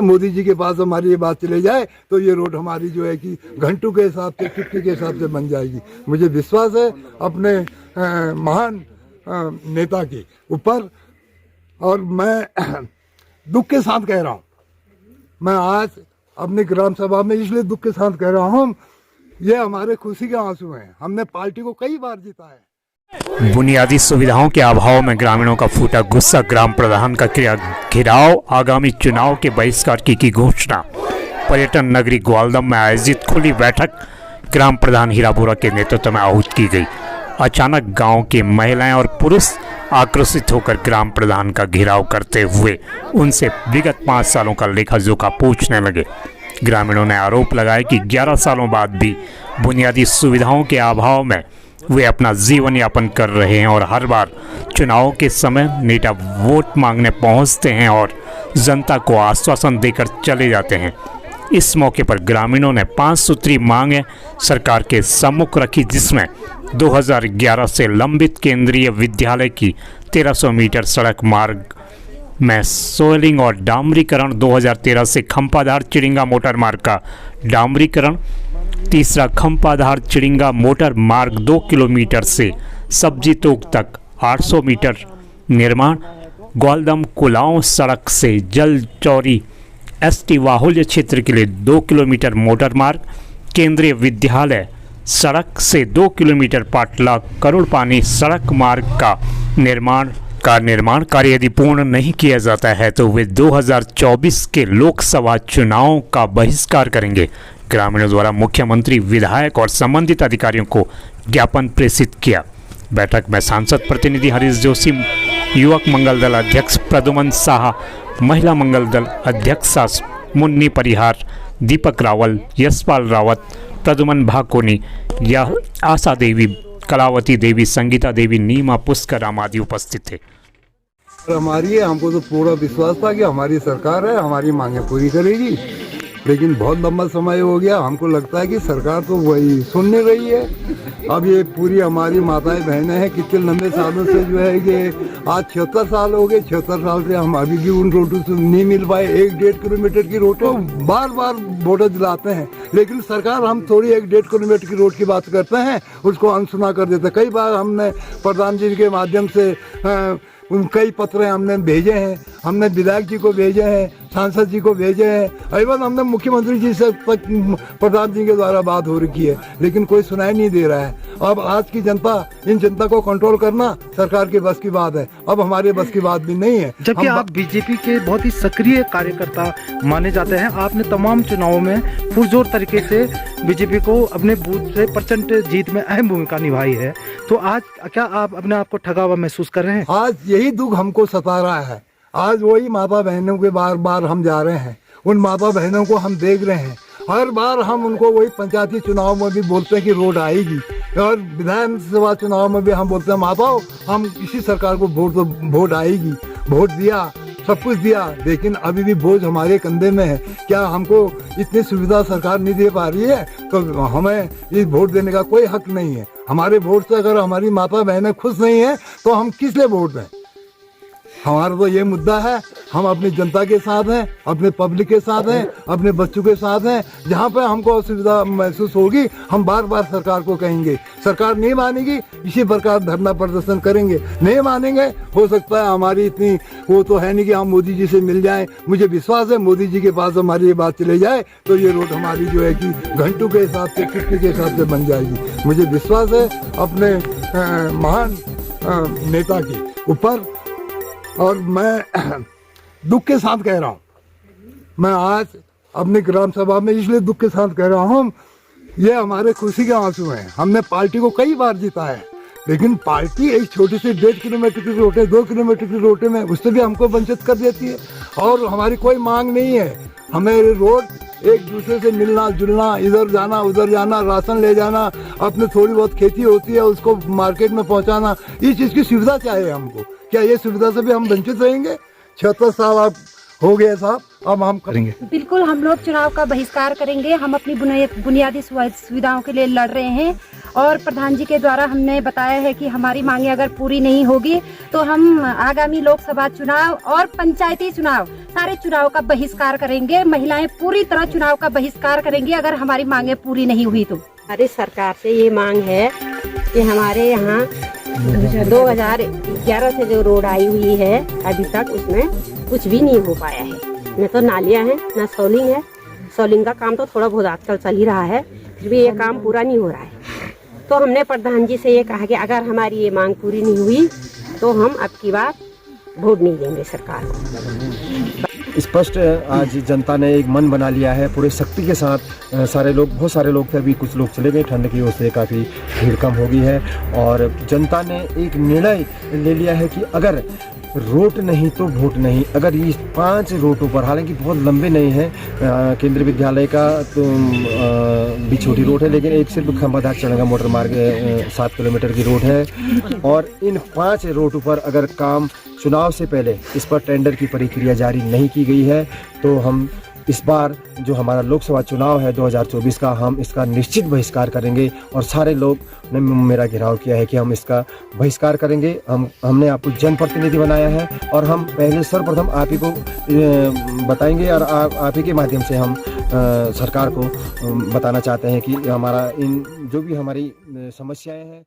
मोदी जी के पास हमारी ये बात चले जाए तो ये रोड हमारी जो है कि घंटों के हिसाब से, चुटकी के हिसाब से बन जाएगी। मुझे विश्वास है अपने महान नेता के ऊपर, और मैं दुख के साथ कह रहा हूँ, मैं आज अपनी ग्राम सभा में इसलिए दुख के साथ कह रहा हूँ, ये हमारे खुशी के आंसू हैं। हमने पार्टी को कई बार जीता है। बुनियादी सुविधाओं के अभाव में ग्रामीणों का फूटा गुस्सा, ग्राम प्रधान का किया घेराव, आगामी चुनाव के बहिष्कार की घोषणा। पर्यटन नगरी ग्वालदम में आयोजित खुली बैठक ग्राम प्रधान हीरापुरा के नेतृत्व में आहूत की गई। अचानक गांव के महिलाएं और पुरुष आक्रोशित होकर ग्राम प्रधान का घेराव करते हुए उनसे विगत 5 सालों का लेखा जोखा पूछने लगे। ग्रामीणों ने आरोप लगाया कि 11 सालों बाद भी बुनियादी सुविधाओं के अभाव में वे अपना जीवन यापन कर रहे हैं और हर बार चुनाव के समय नेता वोट मांगने पहुंचते हैं और जनता को आश्वासन देकर चले जाते हैं। इस मौके पर ग्रामीणों ने 5 सूत्री मांगें सरकार के सम्मुख रखी, जिसमें 2011 से लंबित केंद्रीय विद्यालय की 1300 मीटर सड़क मार्ग में सोलिंग और डामरीकरण, 2013 से खंपाधार चिड़िंगा मोटर मार्ग का डामरीकरण, तीसरा खंपाधार चिड़िंगा मोटर मार्ग 2 किलोमीटर से सब्जी तोक तक 800 मीटर निर्माण, ग्वालदम कुलाओं सड़क से जल चौरी एसटी बाहुल्य क्षेत्र के लिए 2 किलोमीटर मोटर मार्ग, केंद्रीय विद्यालय सड़क से 2 किलोमीटर पाटला करोड़ पानी सड़क मार्ग का निर्माण कार्य यदि पूर्ण नहीं किया जाता है तो वे 2024 के लोकसभा चुनावों का बहिष्कार करेंगे। ग्रामीणों द्वारा मुख्यमंत्री, विधायक और संबंधित अधिकारियों को ज्ञापन प्रेषित किया। बैठक में सांसद प्रतिनिधि हरीश जोशी, युवक मंगल दल अध्यक्ष प्रद्युमन शाह, महिला मंगल दल अध्यक्षा मुन्नी परिहार, दीपक रावल, यशपाल रावत, प्रद्युमन भाकोनी, आशा देवी, कलावती देवी, संगीता देवी, नीमा पुष्कराम आदि उपस्थित थे। हमारी हमको तो पूरा विश्वास था कि हमारी सरकार है, हमारी मांगे पूरी करेगी, लेकिन बहुत लंबा समय हो गया। हमको लगता है कि सरकार तो वही सुन नहीं रही है। अब ये पूरी हमारी माताएं बहनें हैं, कितने लंबे सालों से जो है कि आज 76 साल हो गए, 76 साल से हम अभी भी उन रोडों से नहीं मिल पाए। 1-1.5 किलोमीटर की रोड तो बार बार वोटर दिलाते हैं, लेकिन सरकार हम थोड़ी 1-1.5 किलोमीटर की रोड की बात करते हैं, उसको अनसुना कर देते हैं। कई बार हमने प्रधान जी के माध्यम से कई पत्र हमने भेजे हैं, हमने विधायक जी को भेजे हैं, सांसद जी को भेजे हैं, एवं हमने मुख्यमंत्री जी से तक प्रधान जी के द्वारा बात हो रखी है, लेकिन कोई सुनाई नहीं दे रहा है। अब आज की जनता, इन जनता को कंट्रोल करना सरकार के बस की बात है, अब हमारे बस की बात भी नहीं है। जबकि आप बीजेपी के बहुत ही सक्रिय कार्यकर्ता माने जाते हैं, आपने तमाम चुनावों में पुरजोर तरीके से बीजेपी को अपने बूथ से प्रचंड जीत में अहम भूमिका निभाई है, तो आज क्या आप अपने आप को ठगा हुआ महसूस कर रहे हैं? आज यही दुख हमको सता रहा है। आज वही माता बहनों के बार बार हम जा रहे हैं, उन माता बहनों को हम देख रहे हैं। हर बार हम उनको वही पंचायती चुनाव में भी बोलते हैं कि रोड आएगी, और विधानसभा चुनाव में भी हम बोलते हैं माताओं हम इसी सरकार को वोट आएगी। वोट दिया, सब कुछ दिया, लेकिन अभी भी बोझ हमारे कंधे में है। क्या हमको इतनी सुविधा सरकार नहीं दे पा रही है तो हमें इस वोट देने का कोई हक नहीं है। हमारे वोट से अगर हमारी माता बहनें खुश नहीं है तो हम किस लिए वोट दें? हमारा तो ये मुद्दा है, हम अपनी जनता के साथ हैं, अपने पब्लिक के साथ हैं, अपने बच्चों के साथ हैं। जहाँ पे हमको असुविधा महसूस होगी हम बार बार सरकार को कहेंगे। सरकार नहीं मानेगी, इसी प्रकार धरना प्रदर्शन करेंगे। नहीं मानेंगे, हो सकता है हमारी इतनी वो तो है नहीं कि हम मोदी जी से मिल जाएं। मुझे विश्वास है मोदी जी के पास हमारी ये बात चले जाए तो ये रोड हमारी जो है कि घंटों के हिसाब से, चुटकी के हिसाब से बन जाएगी। मुझे विश्वास है अपने महान नेता के ऊपर, और मैं दुख के साथ कह रहा हूँ, मैं आज अपनी ग्राम सभा में इसलिए दुख के साथ कह रहा हूँ, ये हमारे खुशी के आंसू हैं। हमने पार्टी को कई बार जीता है, लेकिन पार्टी एक छोटी सी 1.5 किलोमीटर की रोड है, 2 किलोमीटर की रोड में उससे भी हमको वंचित कर देती है। और हमारी कोई मांग नहीं है, हमें रोड एक दूसरे से मिलना जुलना, इधर जाना उधर जाना, राशन ले जाना, अपने थोड़ी बहुत खेती होती है उसको मार्केट में पहुँचाना, इस चीज़ की सुविधा चाहिए हमको। क्या ये सुविधा से भी हम वंचित रहेंगे? 76 साल अब हो गए साहब, अब हम करेंगे। बिल्कुल, हम लोग चुनाव का बहिष्कार करेंगे। हम अपनी बुनियादी सुविधाओं के लिए लड़ रहे हैं और प्रधान जी के द्वारा हमने बताया है कि हमारी मांगे अगर पूरी नहीं होगी तो हम आगामी लोकसभा चुनाव और पंचायती चुनाव सारे चुनाव का बहिष्कार करेंगे। महिलाएं पूरी तरह चुनाव का बहिष्कार करेंगी अगर हमारी मांगे पूरी नहीं हुई तो। हमारी सरकार से ये मांग है कि हमारे यहाँ 2011 से जो रोड आई हुई है अभी तक उसमें कुछ भी नहीं हो पाया है। न तो नालियाँ हैं न सोलिंग है। सोलिंग का काम तो थोड़ा बहुत आजकल चल ही रहा है, फिर भी ये काम पूरा नहीं हो रहा है। तो हमने प्रधान जी से ये कहा कि अगर हमारी ये मांग पूरी नहीं हुई तो हम अब की बार वोट नहीं देंगे सरकार को। स्पष्ट आज जनता ने एक मन बना लिया है पूरे शक्ति के साथ। सारे लोग, बहुत सारे लोग थे, अभी कुछ लोग चले गए, ठंड की वजह से काफ़ी भीड़ कम हो गई है। और जनता ने एक निर्णय ले लिया है कि अगर रोड नहीं तो वोट नहीं। अगर ये 5 रोडों पर, हालांकि बहुत लंबे नहीं हैं, केंद्रीय विद्यालय का तो भी छोटी रोड है, लेकिन एक सिर्फ खंबाधार चढ़ेगा मोटर मार्ग 7 किलोमीटर की रोड है। और इन 5 रोडों पर अगर काम चुनाव से पहले इस पर टेंडर की प्रक्रिया जारी नहीं की गई है तो हम इस बार जो हमारा लोकसभा चुनाव है 2024 का, हम इसका निश्चित बहिष्कार करेंगे। और सारे लोग ने मेरा घेराव किया है कि हम इसका बहिष्कार करेंगे। हमने आपको जनप्रतिनिधि बनाया है और हम पहले सर्वप्रथम आप ही को बताएंगे और आप ही के माध्यम से हम सरकार को बताना चाहते हैं कि हमारा इन जो भी हमारी समस्याएं हैं